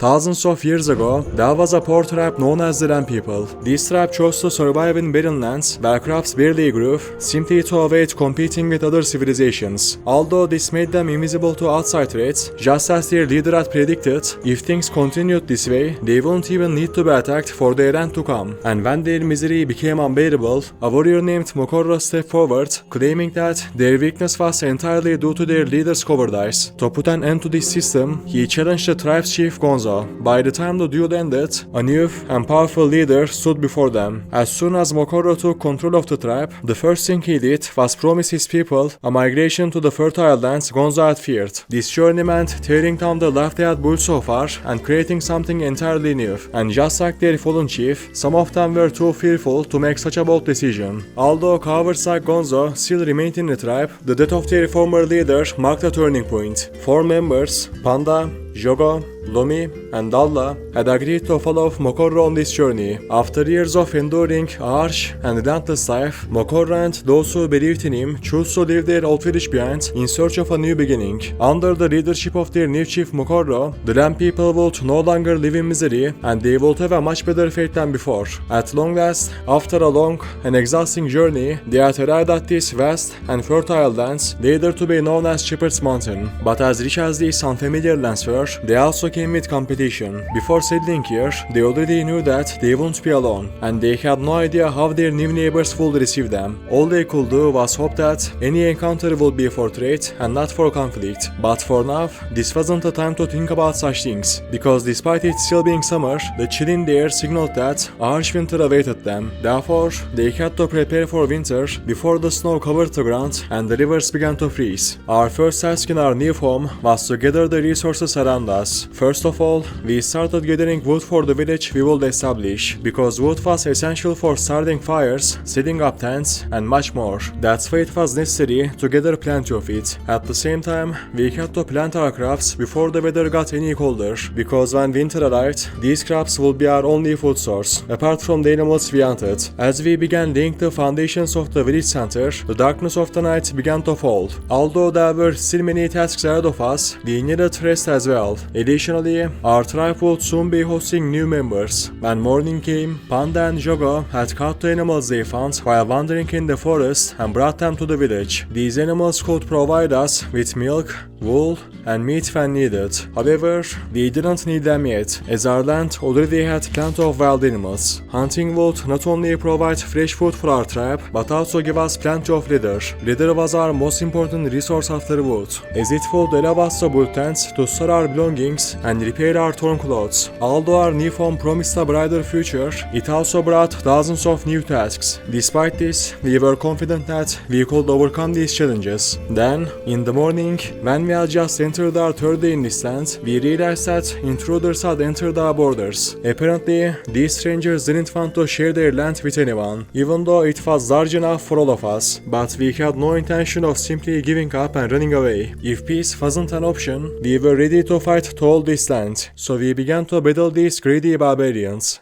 Thousands of years ago, there was a poor tribe known as the Ram people. This tribe chose to survive in barren lands where crops barely grew, simply to avoid competing with other civilizations. Although this made them invisible to outside threats, just as their leader had predicted, if things continued this way, they wouldn't even need to be attacked for their end to come. And when their misery became unbearable, a warrior named Mokorro stepped forward, claiming that their weakness was entirely due to their leader's cowardice. To put an end to this system, he challenged the tribe's chief Gonzo. By the time the duel ended, a new and powerful leader stood before them. As soon as Mokorro took control of the tribe, the first thing he did was promise his people a migration to the fertile lands Gonzo had feared. This journey meant tearing down the life they had built so far and creating something entirely new. And just like their fallen chief, some of them were too fearful to make such a bold decision. Although cowards like Gonzo still remained in the tribe, the death of their former leader marked a turning point. 4 members, Panda, Jogo, Lomi, and Dalla had agreed to follow Mokorro on this journey. After years of enduring a harsh and relentless life, Mokorro and those who believed in him chose to leave their old village behind in search of a new beginning. Under the leadership of their new chief Mokorro, the Ram people would no longer live in misery and they would have a much better fate than before. At long last, after a long and exhausting journey, they had arrived at this vast and fertile lands, later to be known as Shepherd's Mountain. But as rich as these unfamiliar lands were, they also came with competition. Before settling here, they already knew that they wouldn't be alone, and they had no idea how their new neighbors would receive them. All they could do was hope that any encounter would be for trade and not for conflict. But for now, this wasn't the time to think about such things, because despite it still being summer, the chill in the air signaled that a harsh winter awaited them. Therefore, they had to prepare for winter before the snow covered the ground and the rivers began to freeze. Our first task in our new home was to gather the resources around us. First of all, we started gathering wood for the village we would establish, because wood was essential for starting fires, setting up tents, and much more. That's why it was necessary to gather plenty of it. At the same time, we had to plant our crops before the weather got any colder, because when winter arrived, these crops would be our only food source, apart from the animals we hunted. As we began laying the foundations of the village center, the darkness of the night began to fall. Although there were still many tasks ahead of us, we needed rest as well. Additionally, our tribe would soon be hosting new members. When morning came, Panda and Jogo had caught the animals they found while wandering in the forest and brought them to the village. These animals could provide us with milk, wool, and meat when needed. However, we didn't need them yet, as our land already had plenty of wild animals. Hunting would not only provide fresh food for our tribe, but also give us plenty of leather. Leather was our most important resource after wood, as it would allow us to build tents to store our belongings and repair our torn clothes. Although our new home promised a brighter future, it also brought thousands of new tasks. Despite this, we were confident that we could overcome these challenges. Then, in the morning, when we had just entered our third day in this land, we realized that intruders had entered our borders. Apparently, these strangers didn't want to share their land with anyone, even though it was large enough for all of us. But we had no intention of simply giving up and running away. If peace wasn't an option, we were ready to fight to hold this land, so we began to battle these greedy barbarians.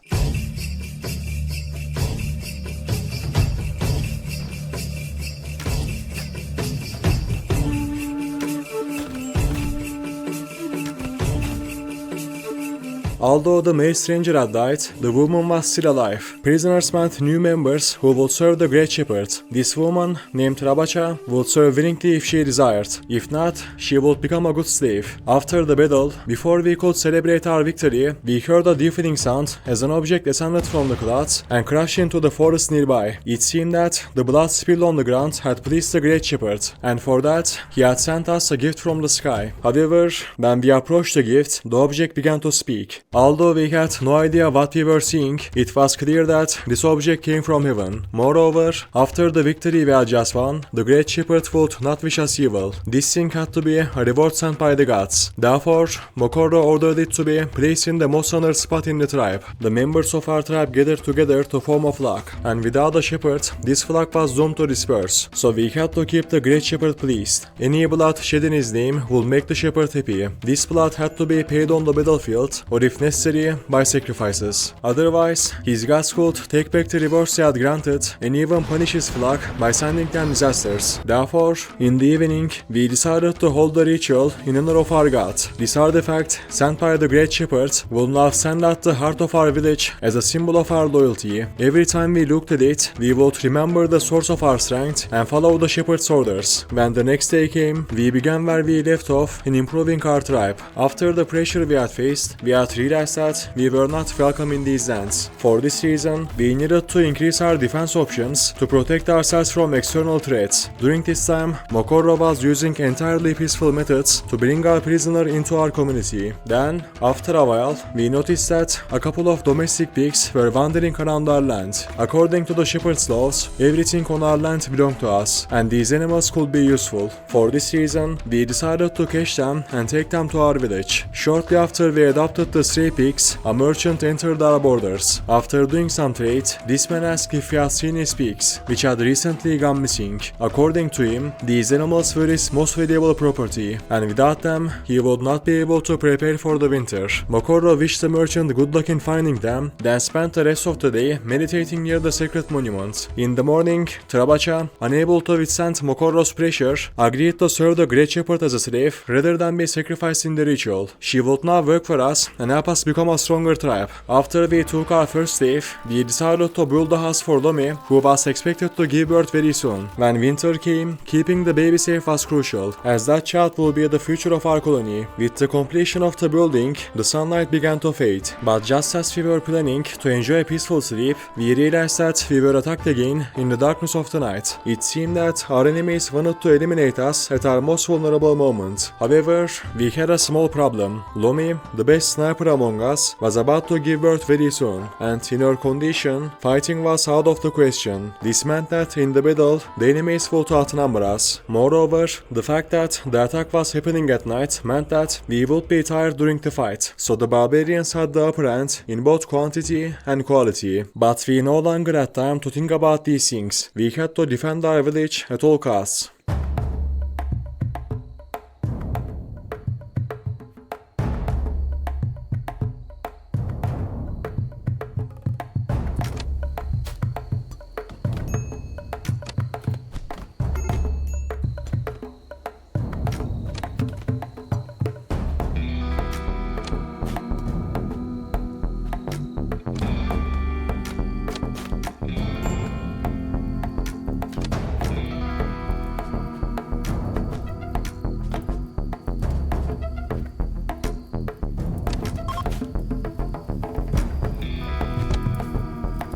Although the male stranger had died, the woman was still alive. Prisoners meant new members who would serve the Great Shepherd. This woman, named Rabacha, would serve willingly if she desired. If not, she would become a good slave. After the battle, before we could celebrate our victory, we heard a deafening sound as an object descended from the clouds and crashed into the forest nearby. It seemed that the blood spilled on the ground had pleased the Great Shepherd, and for that, he had sent us a gift from the sky. However, when we approached the gift, the object began to speak. Although we had no idea what we were seeing, it was clear that this object came from heaven. Moreover, after the victory we had just won, the Great Shepherd would not wish us evil. This thing had to be a reward sent by the gods. Therefore, Mokorro ordered it to be placed in the most honored spot in the tribe. The members of our tribe gathered together to form a flag, and without a shepherd, this flag was doomed to disperse. So we had to keep the Great Shepherd pleased. Any blood shed in his name would make the shepherd happy. This blood had to be paid on the battlefield, or if if necessary, by sacrifices. Otherwise, his gods could take back the rewards he had granted and even punish his flock by sending them disasters. Therefore, in the evening, we decided to hold the ritual in honor of our god. This artifact, sent by the Great Shepherd, will now stand at the heart of our village as a symbol of our loyalty. Every time we looked at it, we would remember the source of our strength and follow the shepherd's orders. When the next day came, we began where we left off in improving our tribe. After the pressure we had faced, we had realized that we were not welcome in these lands. For this reason, we needed to increase our defense options to protect ourselves from external threats. During this time, Mokorro was using entirely peaceful methods to bring our prisoner into our community. Then, after a while, we noticed that a couple of domestic pigs were wandering around our land. According to the shepherd's laws, everything on our land belonged to us, and these animals could be useful. For this reason, we decided to catch them and take them to our village. Shortly after we adopted the stray pigs, a merchant entered our borders. After doing some trade, this man asked if we had seen his pigs, which had recently gone missing. According to him, these animals were his most valuable property, and without them, he would not be able to prepare for the winter. Mokorro wished the merchant good luck in finding them, then spent the rest of the day meditating near the sacred monument. In the morning, Trabacha, unable to withstand Mokorro's pressure, agreed to serve the Great Shepherd as a slave rather than be sacrificed in the ritual. She would now work for us and help us become a stronger tribe. After we took our first slave, we decided to build a house for Lomi, who was expected to give birth very soon. When winter came, keeping the baby safe was crucial, as that child will be the future of our colony. With the completion of the building, the sunlight began to fade, but just as we were planning to enjoy a peaceful sleep, we realized that we were attacked again in the darkness of the night. It seemed that our enemies wanted to eliminate us at our most vulnerable moment. However, we had a small problem. Lomi, the best sniper among us, was about to give birth very soon, and in her condition, fighting was out of the question. This meant that in the battle, the enemies would outnumber us. Moreover, the fact that the attack was happening at night meant that we would be tired during the fight, so the barbarians had the upper hand in both quantity and quality. But we no longer had time to think about these things. We had to defend our village at all costs.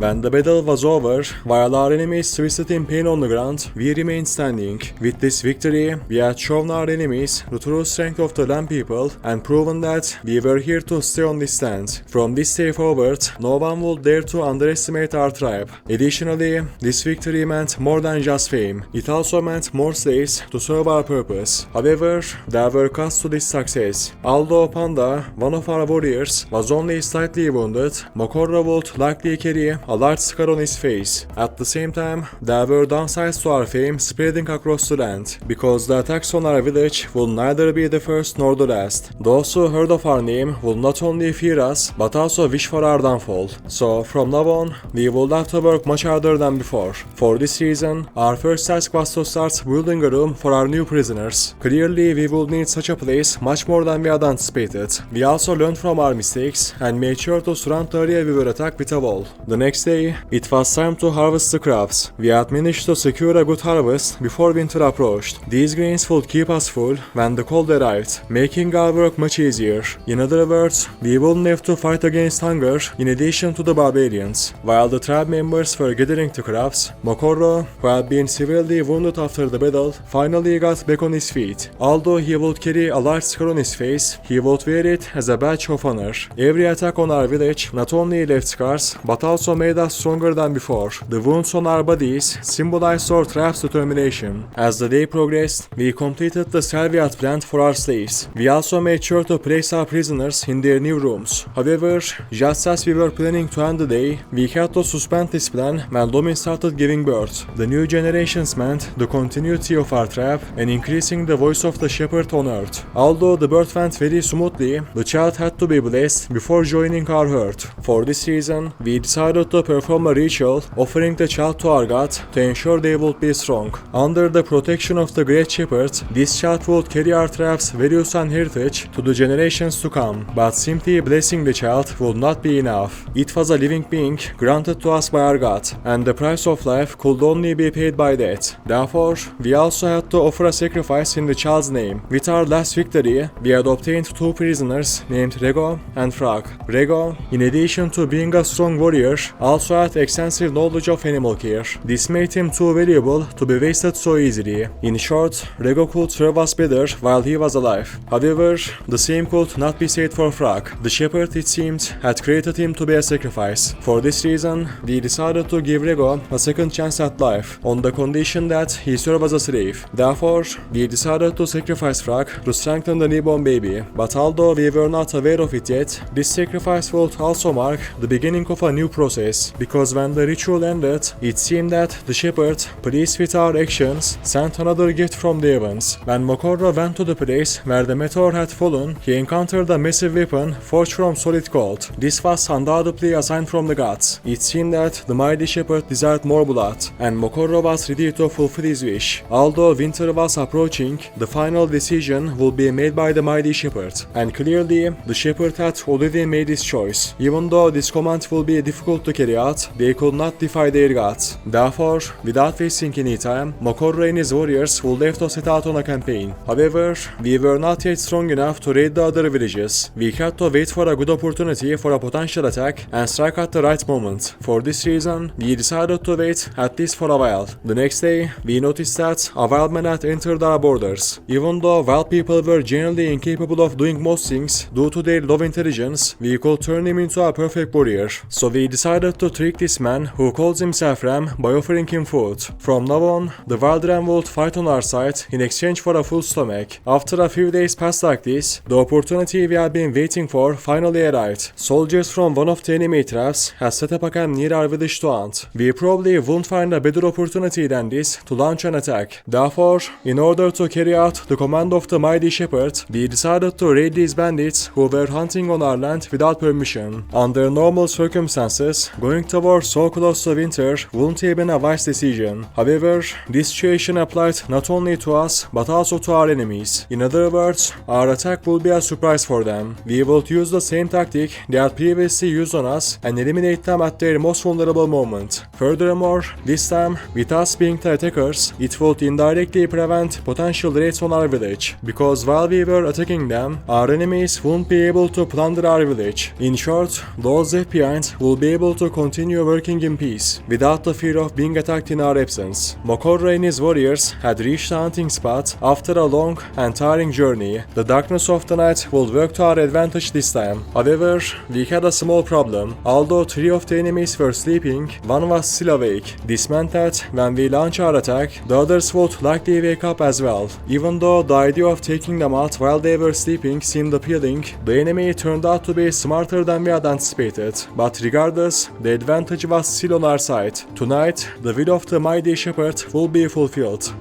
When the battle was over, while our enemies twisted in pain on the ground, we remained standing. With this victory, we had shown our enemies the true strength of the land people and proven that we were here to stay on this stand. From this day forward, no one would dare to underestimate our tribe. Additionally, this victory meant more than just fame. It also meant more slaves to serve our purpose. However, there were costs to this success. Although Panda, one of our warriors, was only slightly wounded, Mokorro would likely carry a large scar on his face. At the same time, there were downsides to our fame spreading across the land, because the attacks on our village will neither be the first nor the last. Those who heard of our name will not only fear us, but also wish for our downfall. So, from now on, we will have to work much harder than before. For this reason, our first task was to start building a room for our new prisoners. Clearly, we would need such a place much more than we had anticipated. We also learned from our mistakes and made sure to surround the area we were attacked with a wall. The next day, it was time to harvest the crops. We had managed to secure a good harvest before winter approached. These grains would keep us full when the cold arrived, making our work much easier. In other words, we wouldn't have to fight against hunger in addition to the barbarians. While the tribe members were gathering the crops, Mokorro, who had been severely wounded after the battle, finally got back on his feet. Although he would carry a large scar on his face, he would wear it as a badge of honor. Every attack on our village not only left scars, but also made made us stronger than before. The wounds on our bodies symbolized our tribe's determination. As the day progressed, we completed the cell we had planned for our slaves. We also made sure to place our prisoners in their new rooms. However, just as we were planning to end the day, we had to suspend this plan when Lomin started giving birth. The new generations meant the continuity of our tribe and increasing the voice of the shepherd on earth. Although the birth went very smoothly, the child had to be blessed before joining our herd. For this reason, we decided to perform a ritual offering the child to our god to ensure they would be strong. Under the protection of the great shepherd, this child would carry our tribe's values and heritage to the generations to come. But simply blessing the child would not be enough. It was a living being granted to us by our god, and the price of life could only be paid by death. Therefore, we also had to offer a sacrifice in the child's name. With our last victory, we had obtained two prisoners named Rego and Frog. Rego, in addition to being a strong warrior, also had extensive knowledge of animal care. This made him too valuable to be wasted so easily. In short, Rego could serve us better while he was alive. However, the same could not be said for Frog. The shepherd, it seemed, had created him to be a sacrifice. For this reason, we decided to give Rego a second chance at life, on the condition that he served as a slave. Therefore, we decided to sacrifice Frog to strengthen the newborn baby. But although we were not aware of it yet, this sacrifice would also mark the beginning of a new process, because when the ritual ended, it seemed that the shepherd, pleased with our actions, sent another gift from the heavens. When Mokorro went to the place where the meteor had fallen, he encountered a massive weapon forged from solid gold. This was undoubtedly a sign from the gods. It seemed that the mighty shepherd desired more blood, and Mokorro was ready to fulfill his wish. Although winter was approaching, the final decision would be made by the mighty shepherd, and clearly, the shepherd had already made his choice. Even though this command will be difficult to carry out, they could not defy their gods. Therefore, without wasting any time, Mokorro and his warriors would have to set out on a campaign. However, we were not yet strong enough to raid the other villages. We had to wait for a good opportunity for a potential attack and strike at the right moment. For this reason, we decided to wait at least for a while. The next day, we noticed that a wild man had entered our borders. Even though wild people were generally incapable of doing most things due to their low intelligence, we could turn him into a perfect warrior. So we decided to trick this man who calls himself Ram by offering him food. From now on, the wild ram would fight on our side in exchange for a full stomach. After a few days passed like this, the opportunity we had been waiting for finally arrived. Soldiers from one of the enemy tribes had set up a camp near our village to hunt. We probably wouldn't find a better opportunity than this to launch an attack. Therefore, in order to carry out the command of the mighty shepherd, we decided to raid these bandits who were hunting on our land without permission. Under normal circumstances, going to war so close to winter wouldn't have been a wise decision. However, this situation applied not only to us but also to our enemies. In other words, our attack would be a surprise for them. We would use the same tactic they had previously used on us and eliminate them at their most vulnerable moment. Furthermore, this time, with us being the attackers, it would indirectly prevent potential raids on our village, because while we were attacking them, our enemies wouldn't be able to plunder our village. In short, those left behind will be able to continue working in peace, without the fear of being attacked in our absence. Mokorro and his warriors had reached the hunting spot after a long and tiring journey. The darkness of the night would work to our advantage this time. However, we had a small problem. Although three of the enemies were sleeping, one was still awake. This meant that when we launch our attack, the others would likely wake up as well. Even though the idea of taking them out while they were sleeping seemed appealing, the enemy turned out to be smarter than we had anticipated. But regardless, the advantage was still on our side. Tonight, the will of the mighty shepherd will be fulfilled.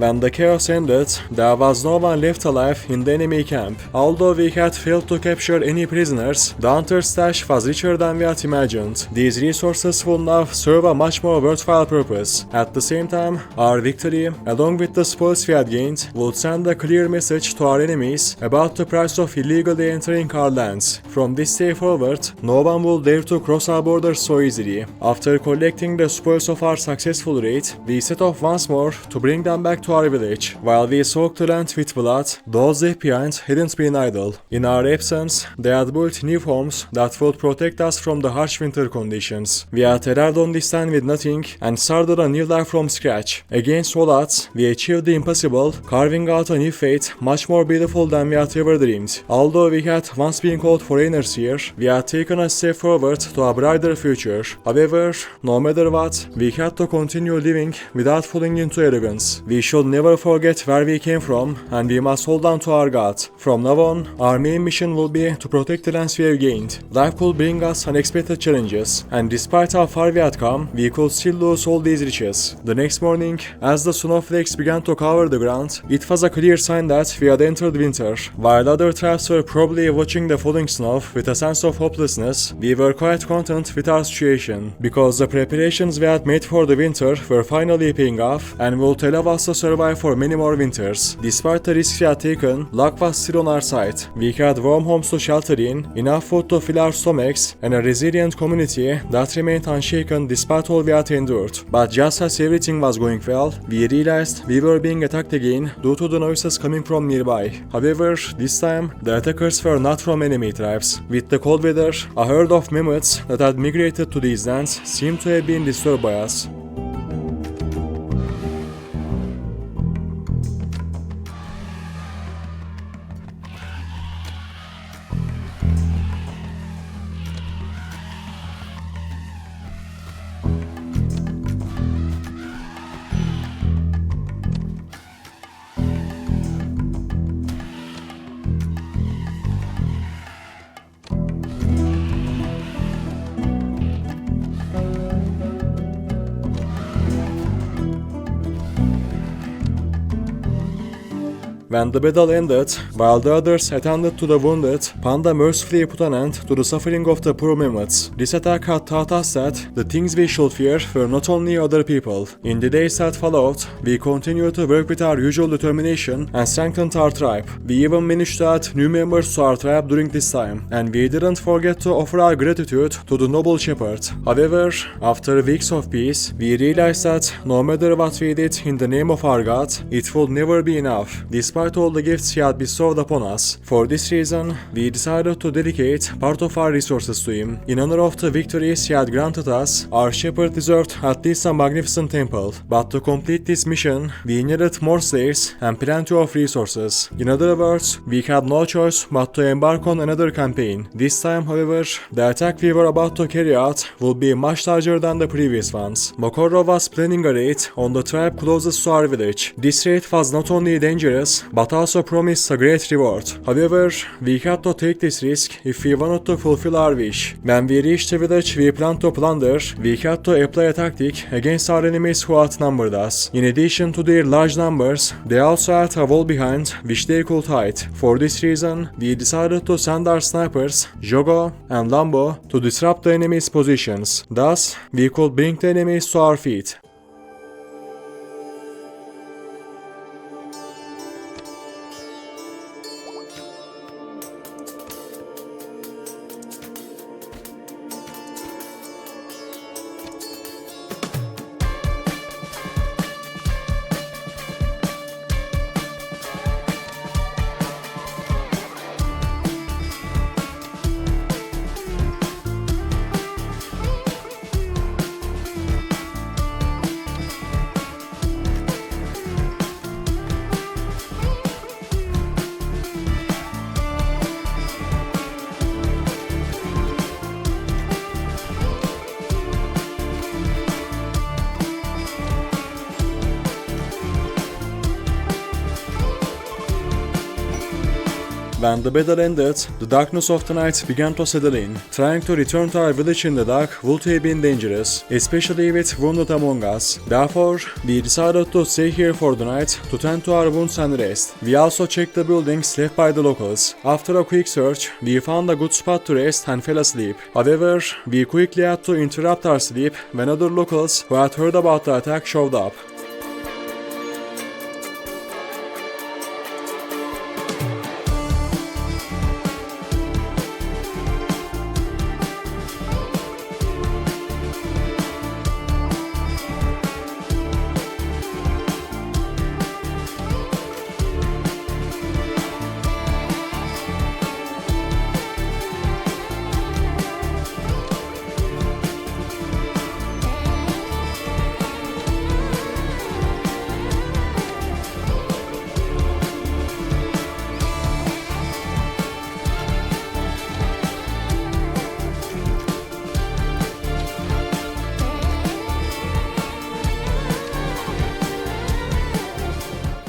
When the chaos ended, there was no one left alive in the enemy camp. Although we had failed to capture any prisoners, the hunter's stash was richer than we had imagined. These resources will now serve a much more worthwhile purpose. At the same time, our victory, along with the spoils we had gained, would send a clear message to our enemies about the price of illegally entering our lands. From this day forward, no one will dare to cross our borders so easily. After collecting the spoils of our successful raid, we set off once more to bring them back to our village. While we soaked the land with blood, those left behind hadn't been idle. In our absence, they had built new homes that would protect us from the harsh winter conditions. We had arrived on this land with nothing and started a new life from scratch. Against all odds, we achieved the impossible, carving out a new fate much more beautiful than we had ever dreamed. Although we had once been called foreigners here, we had taken a step forward to a brighter future. However, no matter what, we had to continue living without falling into arrogance. We should never forget where we came from, and we must hold on to our God. From now on, our main mission will be to protect the lands we have gained. Life could bring us unexpected challenges, and despite how far we had come, we could still lose all these riches. The next morning, as the snowflakes began to cover the ground, it was a clear sign that we had entered winter. While other tribes were probably watching the falling snow with a sense of hopelessness, we were quite content with our situation, because the preparations we had made for the winter were finally paying off and would allow us to survive for many more winters. Despite the risks we had taken, luck was still on our side. We had warm homes to shelter in, enough food to fill our stomachs, and a resilient community that remained unshaken despite all we had endured. But just as everything was going well, we realized we were being attacked again due to the noises coming from nearby. However, this time, the attackers were not from enemy tribes. With the cold weather, a herd of mammoths that had migrated to these lands seemed to have been disturbed by us. When the battle ended, while the others attended to the wounded, Panda mercifully put an end to the suffering of the poor mammoths. This attack had taught us that the things we should fear were not only other people. In the days that followed, we continued to work with our usual determination and strengthened our tribe. We even managed to add new members to our tribe during this time, and we didn't forget to offer our gratitude to the noble shepherd. However, after weeks of peace, we realized that no matter what we did in the name of our God, it would never be enough, despite all the gifts he had bestowed upon us. For this reason, we decided to dedicate part of our resources to him. In honor of the victories he had granted us, our shepherd deserved at least a magnificent temple. But to complete this mission, we needed more slaves and plenty of resources. In other words, we had no choice but to embark on another campaign. This time, however, the attack we were about to carry out would be much larger than the previous ones. Mokorro was planning a raid on the tribe closest to our village. This raid was not only dangerous, but also promised a great reward. However, we had to take this risk if we wanted to fulfill our wish. When we reached the village we planned to plunder, we had to apply a tactic against our enemies who outnumbered us. In addition to their large numbers, they also had a wall behind which they could hide. For this reason, we decided to send our snipers, Jogo and Lambo, to disrupt the enemy's positions. Thus, we could bring the enemies to our feet. When the battle ended, the darkness of the night began to settle in. Trying to return to our village in the dark would have been dangerous, especially with wounded among us. Therefore, we decided to stay here for the night to tend to our wounds and rest. We also checked the buildings left by the locals. After a quick search, we found a good spot to rest and fell asleep. However, we quickly had to interrupt our sleep when other locals who had heard about the attack showed up.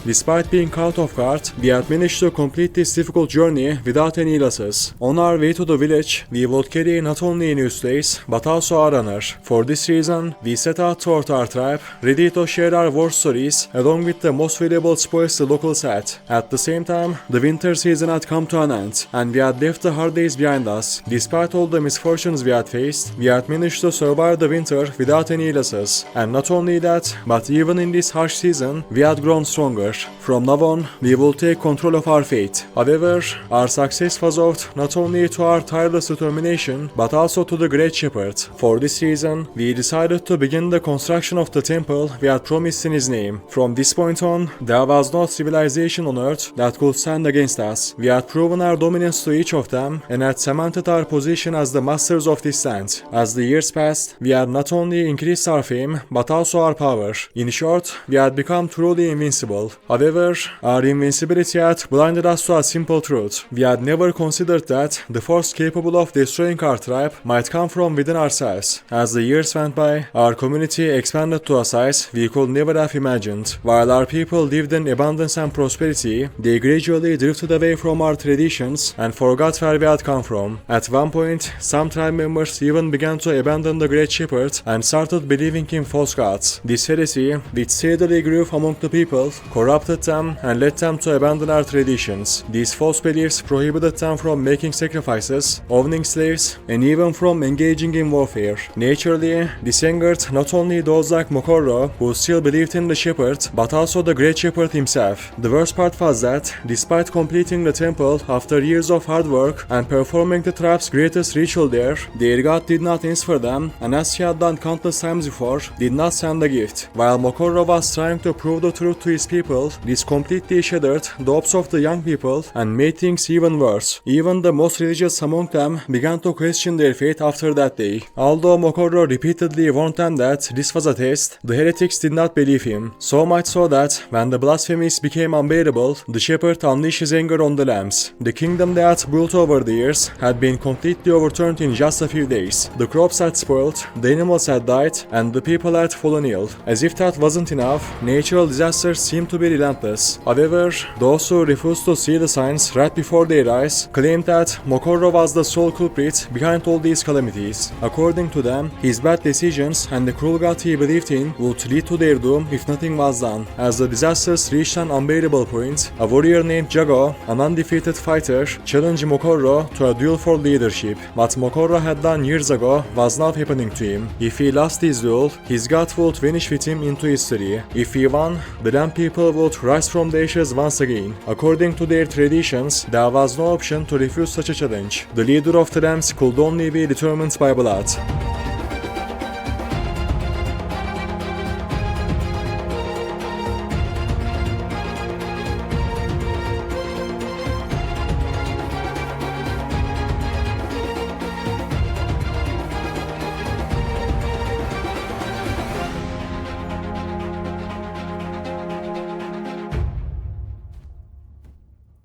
Despite being caught off guard, we had managed to complete this difficult journey without any losses. On our way to the village, we would carry not only a new slaves, but also our honor. For this reason, we set out toward our tribe, ready to share our war stories along with the most valuable spoils the locals had. At the same time, the winter season had come to an end, and we had left the hard days behind us. Despite all the misfortunes we had faced, we had managed to survive the winter without any losses. And not only that, but even in this harsh season, we had grown stronger. From now on, we will take control of our fate. However, our success was owed not only to our tireless determination, but also to the Great Shepherd. For this reason, we decided to begin the construction of the temple we had promised in his name. From this point on, there was no civilization on earth that could stand against us. We had proven our dominance to each of them, and had cemented our position as the masters of this land. As the years passed, we had not only increased our fame, but also our power. In short, we had become truly invincible. However, our invincibility had blinded us to a simple truth. We had never considered that the force capable of destroying our tribe might come from within ourselves. As the years went by, our community expanded to a size we could never have imagined. While our people lived in abundance and prosperity, they gradually drifted away from our traditions and forgot where we had come from. At one point, some tribe members even began to abandon the Great Shepherd and started believing in false gods. This heresy, which steadily grew among the people, corrupted them and led them to abandon our traditions. These false beliefs prohibited them from making sacrifices, owning slaves, and even from engaging in warfare. Naturally, this angered not only those like Mokorro, who still believed in the shepherd, but also the Great Shepherd himself. The worst part was that, despite completing the temple after years of hard work and performing the tribe's greatest ritual there, their god did not answer them, and as he had done countless times before, did not send a gift. While Mokorro was trying to prove the truth to his people, this completely shattered the hopes of the young people and made things even worse. Even the most religious among them began to question their faith after that day. Although Mokorro repeatedly warned them that this was a test, the heretics did not believe him. So much so that, when the blasphemies became unbearable, the shepherd unleashed his anger on the lambs. The kingdom they had built over the years had been completely overturned in just a few days. The crops had spoiled, the animals had died, and the people had fallen ill. As if that wasn't enough, natural disasters seemed to be relentless. However, those who refused to see the signs right before their eyes claimed that Mokorro was the sole culprit behind all these calamities. According to them, his bad decisions and the cruel god he believed in would lead to their doom if nothing was done. As the disasters reached an unbearable point, a warrior named Jago, an undefeated fighter, challenged Mokorro to a duel for leadership. What Mokorro had done years ago was now happening to him. If he lost his duel, his god would vanish with him into history. If he won, the Lamb people would rise from the ashes once again. According to their traditions, there was no option to refuse such a challenge. The leader of the Lambs could only be determined by blood.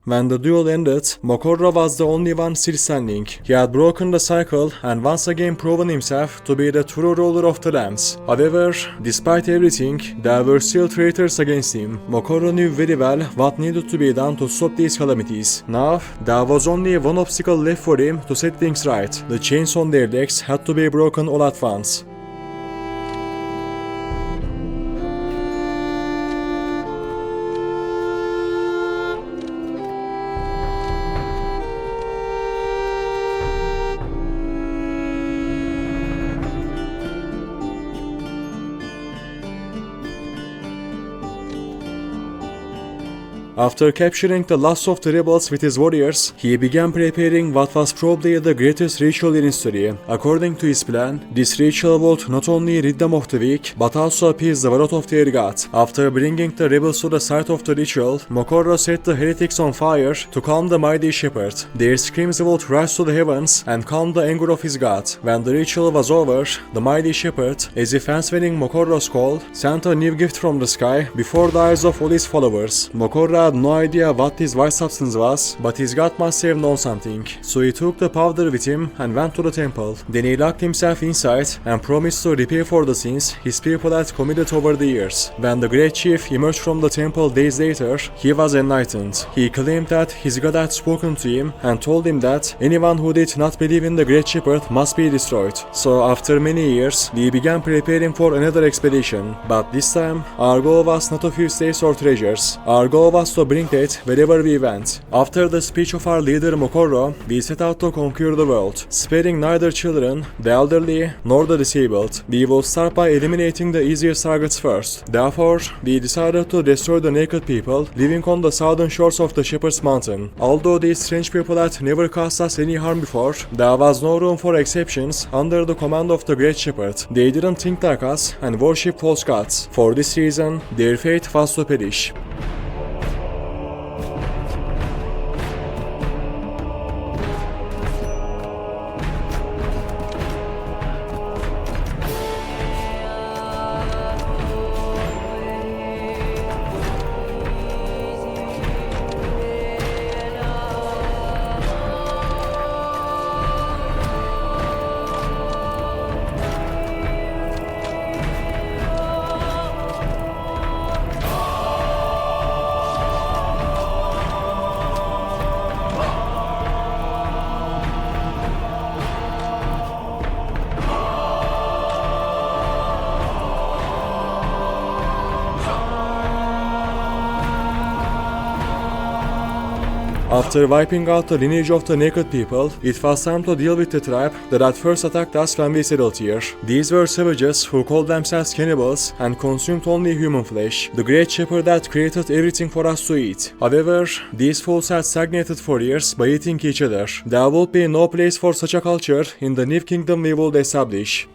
When the duel ended, Mokorra was the only one still standing. He had broken the cycle and once again proven himself to be the true ruler of the lands. However, despite everything, there were still traitors against him. Mokorra knew very well what needed to be done to stop these calamities. Now, there was only one obstacle left for him to set things right. The chains on their legs had to be broken all at once. After capturing the last of the rebels with his warriors, he began preparing what was probably the greatest ritual in history. According to his plan, this ritual would not only rid them of the weak, but also appease the wrath of their god. After bringing the rebels to the site of the ritual, Mokorra set the heretics on fire to calm the mighty shepherd. Their screams would rise to the heavens and calm the anger of his god. When the ritual was over, the mighty shepherd, as if answering Mokorra's call, sent a new gift from the sky before the eyes of all his followers. Mokorra had no idea what this white substance was, but his god must have known something. So he took the powder with him and went to the temple. Then he locked himself inside and promised to repay for the sins his people had committed over the years. When the great chief emerged from the temple days later, he was enlightened. He claimed that his god had spoken to him and told him that anyone who did not believe in the great shepherd must be destroyed. So after many years, we began preparing for another expedition. But this time, our goal was not a few slaves or treasures. Our goal was to bring it wherever we went. After the speech of our leader Mokorra, we set out to conquer the world, sparing neither children, the elderly, nor the disabled. We will start by eliminating the easiest targets first. Therefore, we decided to destroy the naked people living on the southern shores of the Shepherd's Mountain. Although these strange people had never caused us any harm before, there was no room for exceptions under the command of the Great Shepherd. They didn't think like us and worship false gods. For this reason, their fate was to perish. After wiping out the lineage of the naked people, it was time to deal with the tribe that had first attacked us when we settled here. These were savages who called themselves cannibals and consumed only human flesh. The Great Shepherd had created everything for us to eat. However, these fools had stagnated for years by eating each other. There would be no place for such a culture in the new kingdom we would establish.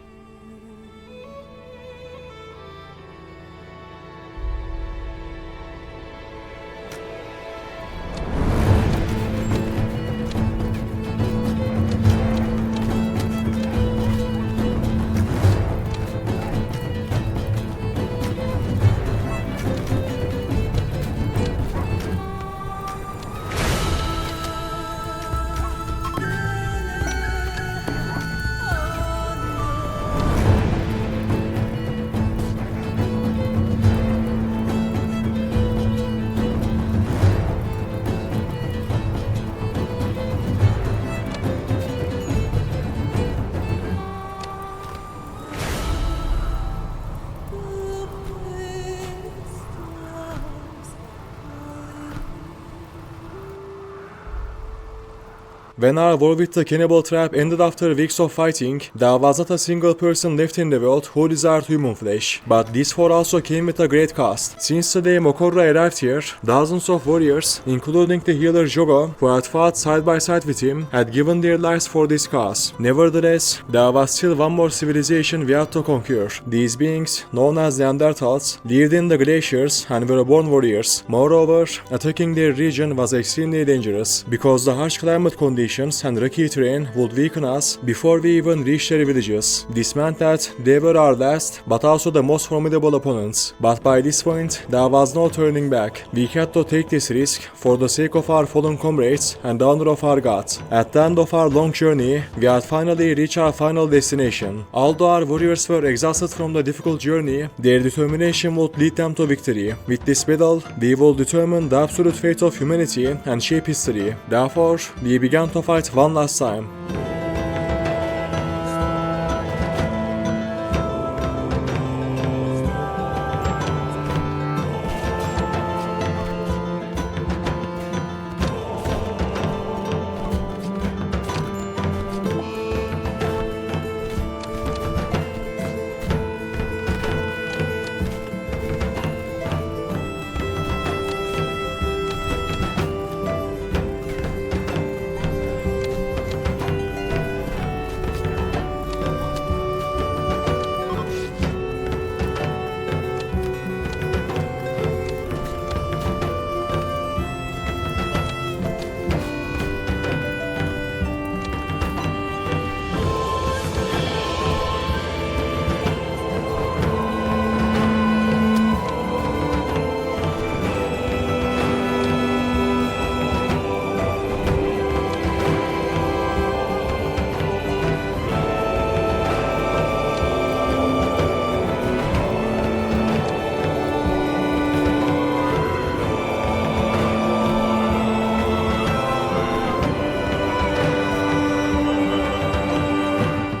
When our war with the cannibal tribe ended after weeks of fighting, there was not a single person left in the world who desired human flesh. But this war also came with a great cost. Since the day Mokorra arrived here, dozens of warriors, including the healer Jogo, who had fought side by side with him, had given their lives for this cause. Nevertheless, there was still one more civilization we had to conquer. These beings, known as Neanderthals, lived in the glaciers and were born warriors. Moreover, attacking their region was extremely dangerous, because the harsh climate conditions formations and rocky terrain would weaken us before we even reach their villages. This meant that they were our last, but also the most formidable opponents. But by this point, there was no turning back. We had to take this risk for the sake of our fallen comrades and the honor of our god. At the end of our long journey, we had finally reached our final destination. Although our warriors were exhausted from the difficult journey, their determination would lead them to victory. With this battle, we will determine the absolute fate of humanity and shape history. Therefore, we began to fight one last time.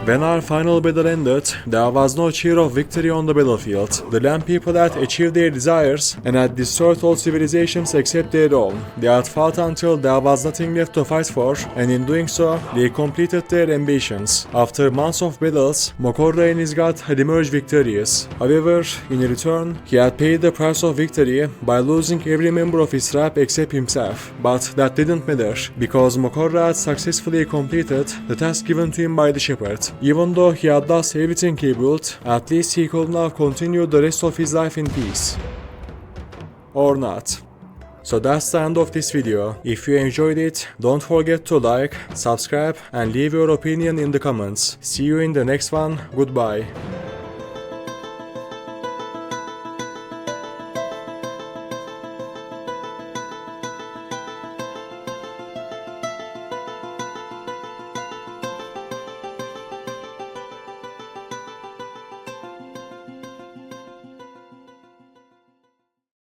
When our final battle ended, there was no cheer of victory on the battlefield. The land people had achieved their desires and had destroyed all civilizations except their own. They had fought until there was nothing left to fight for, and in doing so, they completed their ambitions. After months of battles, Mokorra and his god had emerged victorious. However, in return, he had paid the price of victory by losing every member of his tribe except himself. But that didn't matter, because Mokorra had successfully completed the task given to him by the shepherd. Even though he had lost everything he built, at least he could now continue the rest of his life in peace. Or not. So that's the end of this video. If you enjoyed it, don't forget to like, subscribe and leave your opinion in the comments. See you in the next one. Goodbye.